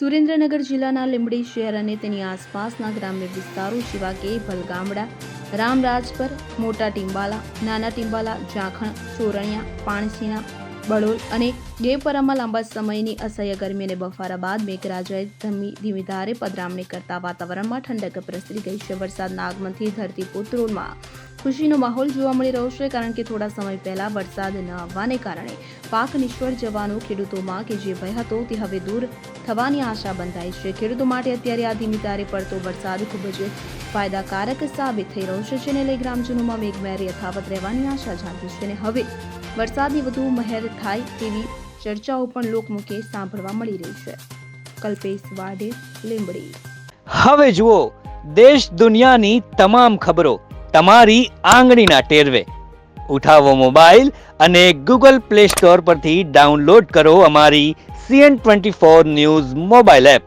સુરેન્દ્રનગર જિલ્લાના લીંબડી શહેર અને તેની આસપાસના ગ્રામ્ય વિસ્તારો જેવા કે ભલગામડા, રામરાજપર, મોટા ટીમ્બાલા, નાના ટીમ્બાલા, જાખણ, ચોરણિયા, પાણસીના, બળોલ અને દેવપરામાં લાંબા સમયની અસહ્ય ગરમી અને બફારા બાદ મેઘરાજાએ ધીમી ધારે પધરામણી કરતા વાતાવરણમાં ઠંડક પ્રસરી ગઈ છે. વરસાદના આગમનથી ધરતીપુત્રોમાં ખુશીનો માહોલ જોવા મળી રહ્યો છે, કારણ કે થોડા સમય પહેલા વરસાદ ન આવવાને કારણે પાક નિષ્ફળ જવાનો ખેડૂતોમાં કે જે ભય હતો તે હવે દૂર થવાની આશા બંધાઈ છે. ખેડૂતો માટે અત્યારે આ ધીમી ધારે પડતો વરસાદ ખૂબ જ ફાયદાકારક સાબિત થઈ રહ્યો છે, જેને લઈ ગ્રામજનોમાં મેઘમહેર યથાવત રહેવાની આશા જાગી છે અને હવે વરસાદની વધુ મહેર થાય તેવી ચર્ચાઓ પણ લોકમુખે સાંભળવા મળી રહી છે. કલ્પેશ વાઢેર, લીંબડી. હવે જુઓ દેશ દુનિયાની તમામ ખબરો તમારી આંગળીના ટેરવે. ઉઠાવો મોબાઈલ અને ગૂગલ પ્લે સ્ટોર પરથી ડાઉનલોડ કરો અમારી CN24 ન્યૂઝ મોબાઈલ એપ.